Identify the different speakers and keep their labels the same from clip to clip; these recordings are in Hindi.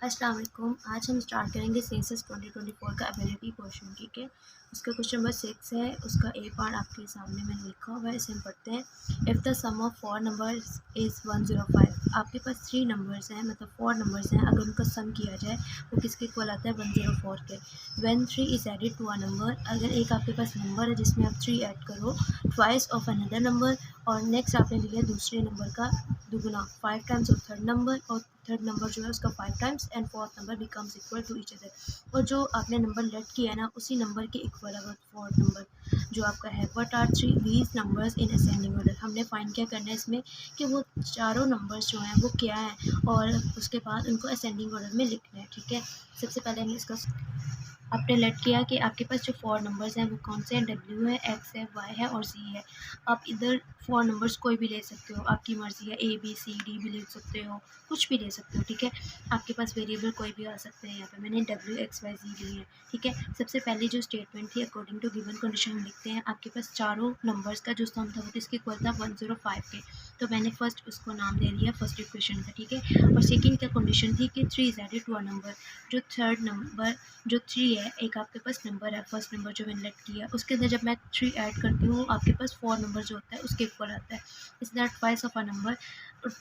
Speaker 1: अस्सलाम वालेकुम। आज हम स्टार्ट करेंगे सेंसस 2024 का एबिलिटी क्वेश्चन। ठीक है, उसका क्वेश्चन नंबर 6 है। उसका ए पार्ट आपके सामने मैंने लिखा हुआ है, इसे हम पढ़ते हैं। If the sum of 4 numbers is 105। आपके पास 3 नंबर्स हैं, मतलब 4 नंबर्स हैं। अगर उनका सम किया जाए वो किसके इक्वल आता है? 104 के। When 3 is added to a number, अगर एक आपके पास नंबर है जिसमें आप 3 ऐड करो ट्वाइस ऑफ अनदर नंबर, और नेक्स्ट आपने लिया दूसरे नंबर का दुगुना 5 टाइम्स ऑफ थर्ड नंबर, और थर्ड नंबर जो है उसका 5 times, and fourth number becomes equal to each other. और जो आपने नंबर लेट किया है ना, उसी नंबर के इक्वल है वो फोर्थ नंबर जो आपका है। What are three these numbers in ascending order. हमने फाइंड क्या करना है इसमें कि वो चारों नंबर्स जो हैं वो क्या हैं, और उसके बाद उनको असेंडिंग ऑर्डर में लिखना है। ठीक है, सबसे पहले हमें इसका आपने लेट किया कि आपके पास जो 4 नंबर्स हैं वो कौन से हैं? डब्ल्यू है, एक्स है, वाई है और ज़ी है। आप इधर 4 नंबर्स कोई भी ले सकते हो, आपकी मर्ज़ी है। ए बी सी डी भी ले सकते हो, कुछ भी ले सकते हो। ठीक है, आपके पास वेरिएबल कोई भी आ सकते हैं। यहाँ पे मैंने डब्ल्यू एक्स वाई ज़ी ली है। ठीक है, सबसे पहले जो स्टेटमेंट थी अकॉर्डिंग टू गिवन कंडीशन हम लिखते हैं। आपके पास चारों नंबर्स का जो सम था वो किसके इक्वल था? 105 के। तो मैंने फर्स्ट उसको नाम दे दिया फर्स्ट इक्वेशन का। ठीक है, और सेकेंड क्या कंडीशन थी कि 3 is added to a number. जो थर्ड नंबर जो 3 है, एक आपके पास नंबर है, फर्स्ट नंबर जो मैंने लेट किया, उसके अंदर जब मैं 3 ऐड करती हूँ आपके पास 4 नंबर जो होता है उसके इक्वल आता है। इस that twice of a number.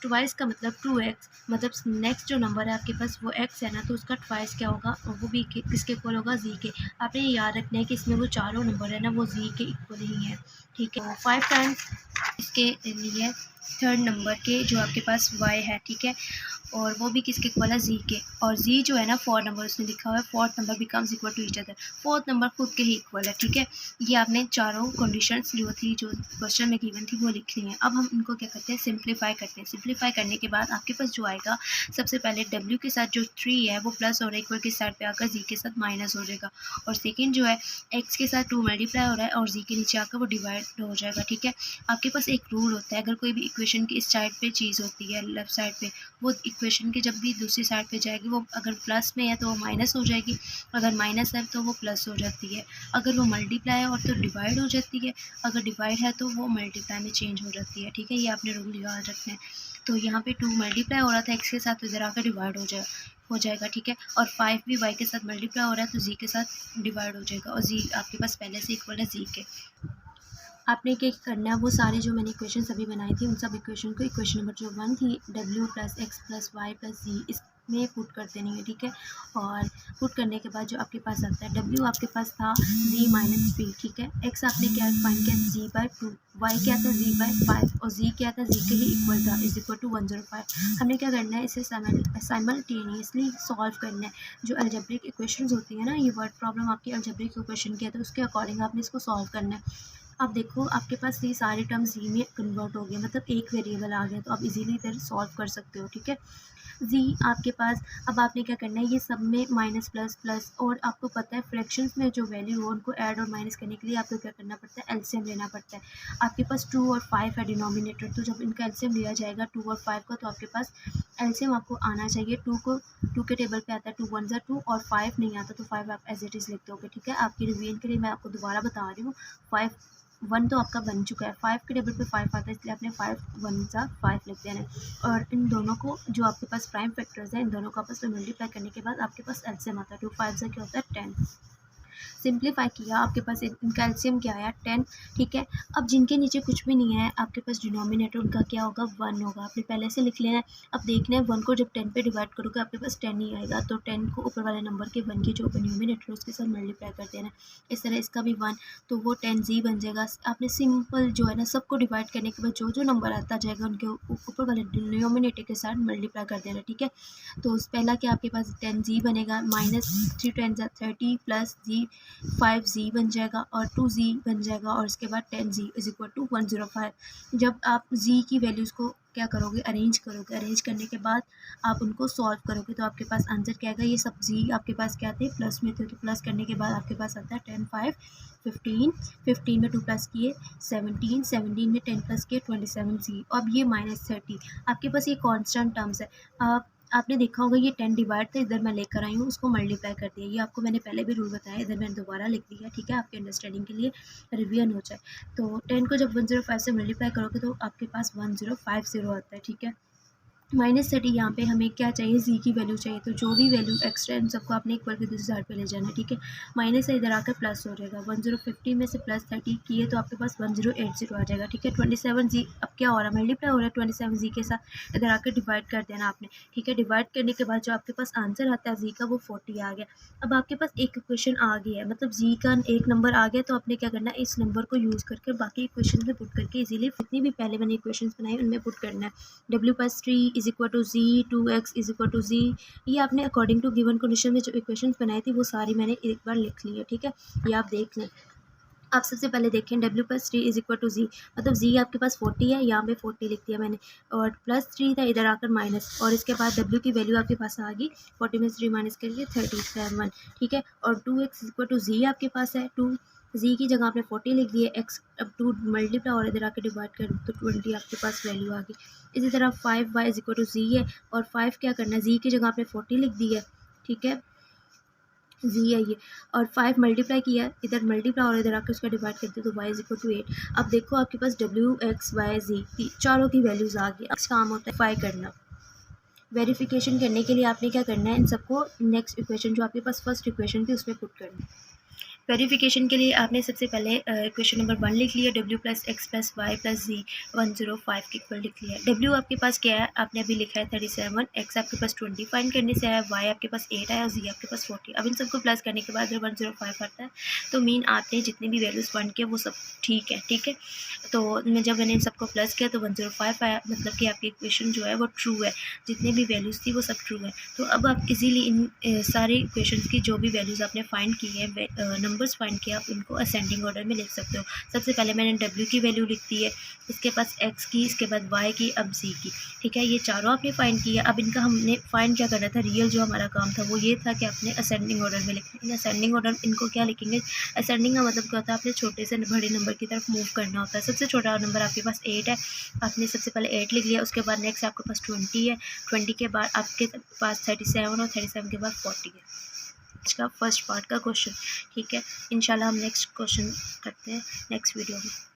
Speaker 1: Twice का मतलब 2x, मतलब नेक्स्ट जो नंबर है आपके पास वो x है ना, तो उसका ट्वाइस क्या होगा? वो भी किसके इक्वल होगा? z के। आपने ये याद रखना है कि इसमें वो चारों नंबर है ना वो z के इक्वल ही है। ठीक है, 5 टाइम्स इसके लिए थर्ड नंबर के जो आपके पास y है। ठीक है, और वो भी किसके इक्वल है? z के। और z जो है ना 4 नंबर उसने लिखा हुआ है, fourth number becomes equal to each other. Fourth number खुद के ही इक्वल है। ठीक है, ये आपने चारों कंडीशंस जो थी जो क्वेश्चन में गिवन थी वो लिख ली हैं। अब हम इनको क्या करते हैं? सिंप्लीफाई करते हैं। सिंप्लीफाई करने के बाद आपके पास जो आएगा, सबसे पहले w के साथ जो 3 है वो प्लस और इक्वल के साइड पे आकर z के साथ माइनस हो जाएगा, और सेकेंड जो है x के साथ 2 मल्टीप्लाई हो रहा है और z के नीचे आकर वो डिवाइड हो जाएगा। ठीक है, आपके पास एक रूल होता है, अगर कोई भी इक्वेशन की इस साइड पे चीज़ होती है लेफ्ट साइड पे, वो इक्वेशन की जब भी दूसरी साइड पे जाएगी वो अगर प्लस में है तो वो माइनस हो जाएगी, अगर माइनस है तो वो प्लस हो जाती है, अगर वो मल्टीप्लाई है और तो डिवाइड हो जाती है, अगर डिवाइड है तो वो मल्टीप्लाई में चेंज हो जाती है। ठीक है, ये आपने रूल याद रखना है। तो यहाँ पे 2 मल्टीप्लाई हो रहा था x के साथ, तो इधर आकर डिवाइड हो जाएगा। ठीक है, और 5 भी y के साथ मल्टीप्लाई हो रहा है तो z के साथ डिवाइड हो जाएगा, और z आपके पास पहले से इक्वल है z के। आपने क्या करना है? वो सारी जो मैंने इक्वेशन सभी बनाई थी उन सब इक्वेशन को, इक्वेशन नंबर जो 1 थी w plus x plus y plus z, इसमें पुट कर देनी है। ठीक है, और पुट करने के बाद जो आपके पास आता है, w आपके पास था z माइनस 3। ठीक है, x आपने क्या फाइंड किया? z/2। y क्या था? z/5। और z क्या था? z के ही इक्वल था, इज इक्वल टू 105। हमने क्या करना है? इसे साइमल्टेनियसली सॉल्व करना है। जो अलजेब्रिक इक्वेशंस होती है ना, ये वर्ड प्रॉब्लम आपकी अलजेब्रिक इक्वेशन की है, तो उसके अकॉर्डिंग आपने इसको सॉल्व करना है। अब देखो आपके पास ये सारे टर्म्स जी में कन्वर्ट हो गए, मतलब एक वेरिएबल आ गया, तो आप इजीली इधर सॉल्व कर सकते हो। ठीक है, जी आपके पास, अब आपने क्या करना है? ये सब में माइनस प्लस प्लस, और आपको पता है फ्रैक्शंस में जो वैल्यू हो उनको ऐड और माइनस करने के लिए आपको क्या करना पड़ता है? एलसीएम लेना पड़ता है। आपके पास 2 और 5 है डिनोमिनेटर, तो जब इनका एलसीएम लिया जाएगा 2 और 5 का, तो आपके पास एलसीएम आपको आना चाहिए। 2 के टेबल पे आता है 2 1 ज़ा 2, और 5 नहीं आता तो 5 आप एज इट इज़ लिख दोगे। ठीक है, आपकी रिवीजन के लिए मैं आपको दोबारा बता रही हूँ। 5 1 तो आपका बन चुका है, 5 के टेबल पे 5 आता है, इसलिए आपने 5 1 ज़ा 5 लिख देना है। और इन दोनों को जो आपके पास प्राइम फैक्टर्स हैं, इन दोनों को आपस में मल्टीप्लाई करने के बाद आपके पास एलसीएम आता है। 2 5 ज़ा क्या होता है? 10। सिंप्लीफाई किया, आपके पास इनका एलसीएम क्या आया? 10। ठीक है, अब जिनके नीचे कुछ भी नहीं है आपके पास डिनोमिनेटर उनका क्या होगा? 1 होगा। आपने पहले से लिख लेना है। अब देखना है 1 को जब 10 पे डिवाइड करोगे आपके पास 10 ही आएगा, तो 10 को ऊपर वाले नंबर के 1 की जो डिनोमिनेटर उसके साथ मल्टीप्लाई कर देना है। इस तरह इसका भी 1, तो वो 10 जी बन जाएगा। आपने सिंपल जो है ना सबको डिवाइड करने के बाद जो जो नंबर आता जाएगा उनके ऊपर वाले डिनोमिनेटर के साथ मल्टीप्लाई कर देना। ठीक है, तो उस पहला क्या आपके पास 10 जी बनेगा, माइनस 3 10 30 प्लस जी 5z बन जाएगा, और 2z बन जाएगा, और इसके बाद 10z इज इक्वल टू 105। जब आप z की वैल्यूज़ को क्या करोगे? अरेंज करोगे। अरेंज करने के बाद आप उनको सॉल्व करोगे, तो आपके पास आंसर क्या आएगा? ये सब z आपके पास क्या थे? प्लस में थे, तो प्लस करने के बाद आपके पास आता है 10 5 15, 15 में 2 प्लस किए 17, 17 में 10 प्लस किए 27z। अब ये -30 आपके पास ये कॉन्स्टेंट टर्म्स है। आप आपने देखा होगा ये 10 डिवाइड था, इधर मैं लेकर आई हूँ, उसको मल्टीप्लाई कर दिया। ये आपको मैंने पहले भी रूल बताया, इधर मैंने दोबारा लिख दिया। ठीक है, आपके अंडरस्टैंडिंग के लिए रिवीजन हो जाए। तो 10 को जब 105 से मल्टीप्लाई करोगे तो आपके पास 1050 आता है। ठीक है, -30 यहाँ पे हमें क्या चाहिए, जी की वैल्यू चाहिए, तो जो भी वैल्यू एक्स्ट्रा इन सबको आपने इक्वल के दूसरी साइड पे ले जाना है, ठीक है। माइनस से इधर आकर प्लस हो जाएगा, 1050 में से प्लस 30 किए तो आपके पास 1080 आ जाएगा, ठीक है। 27 जी अब क्या हो रहा है, मल्टीप्लाई हो रहा है 27 जी के साथ, इधर आकर डिवाइड कर देना आपने, ठीक है। डिवाइड करने के बाद जो आपके पास आंसर आता है जी का, वो 40 आ गया। अब आपके पास एक इक्वेशन आ गई है, मतलब जी का एक नंबर आ गया, तो आपने क्या करना है, इस नंबर को यूज़ करके बाकी इक्वेशन में पुट करके इजीली जितनी भी पहले मैंने इक्वेशन बनाई उनमें पुट करना है। W+3 is equal to z, 2x is equal to z, ये आपने अकॉर्डिंग टू गिवन कंडीशन में जो इक्वेशंस बनाई थी वो सारी मैंने एक बार लिख ली है, ठीक है। ये आप देख लें। आप सबसे पहले देखें W+3 इज इक्वल टू जी, मतलब जी आपके पास 40 है, यहाँ पे 40 लिख दिया मैंने, और +3 था, इधर आकर माइनस, और इसके बाद W की वैल्यू आपके पास आ गई, 40 में 3 माइनस करके 37, ठीक है। और 2x इज इक्वल टू जी आपके पास है, 2 जी की जगह आपने 40 लिख दिए, x अब 2 मल्टीप्लाई और इधर आकर डिवाइड कर तो 20 आपके पास वैल्यू आ गई। इसी तरह 5y इज इक्वल टू जी है, और 5 क्या करना है, जी की जगह आपने 40 लिख दी है, ठीक है, जी है ये, और 5 मल्टीप्लाई किया, इधर मल्टीप्लाई और इधर आकर उसका डिवाइड करते तो y इज इक्वल टू 8। अब देखो आपके पास W x y z चारों की वैल्यूज आ गई। अब काम होता है वेरीफाई करना। वेरिफिकेशन करने के लिए आपने क्या करना है, इन सबको नेक्स्ट इक्वेशन जो आपके पास फर्स्ट इक्वेशन थी उसमें पुट करना है। वेरिफिकेशन के लिए आपने सबसे पहले इक्वेशन नंबर 1 लिख लिया, W+x+y+z 105 के इक्वल लिख लिया। W आपके पास क्या है, आपने अभी लिखा है 37, x आपके पास 20 फाइंड करने से आया, y आपके पास 8 आया और z आपके पास 40। अब इन सबको प्लस करने के बाद जब 105 आता है तो मीन आपने जितने भी वैल्यूज़ फाइंड किया वो सब ठीक है, ठीक है। तो जब मैंने इन सबको प्लस किया तो 105 आया, मतलब कि आपकी इक्वेशन जो है वो ट्रू है, जितने भी वैल्यूज़ थी वो सब ट्रू है। तो अब आप इजीली इन सारे इक्वेशंस की जो भी वैल्यूज़ आपने फाइंड की है, नंबर्स फाइंड किया, आप इनको असेंडिंग ऑर्डर में लिख सकते हो। सबसे पहले मैंने W की वैल्यू लिख दी है, इसके पास X की, इसके बाद Y की, अब Z की, ठीक है। ये चारों आपने फाइंड किया। अब इनका हमने फाइंड क्या करना था, रियल जो हमारा काम था वो ये था कि आपने असेंडिंग ऑर्डर में लिखना। इन असेंडिंग ऑर्डर इनको क्या लिखेंगे, असेंडिंग का मतलब क्या होता है, आपने छोटे से बड़े नंबर की तरफ मूव करना होता है। सबसे छोटा नंबर आपके पास 8 है, आपने सबसे पहले 8 लिख लिया, उसके बाद नेक्स्ट आपके पास 20 है, 20 के बाद आपके पास 37 और 37 के बाद 40 है। इसका फर्स्ट पार्ट का क्वेश्चन, ठीक है। इंशाल्लाह हम नेक्स्ट क्वेश्चन करते हैं नेक्स्ट वीडियो में।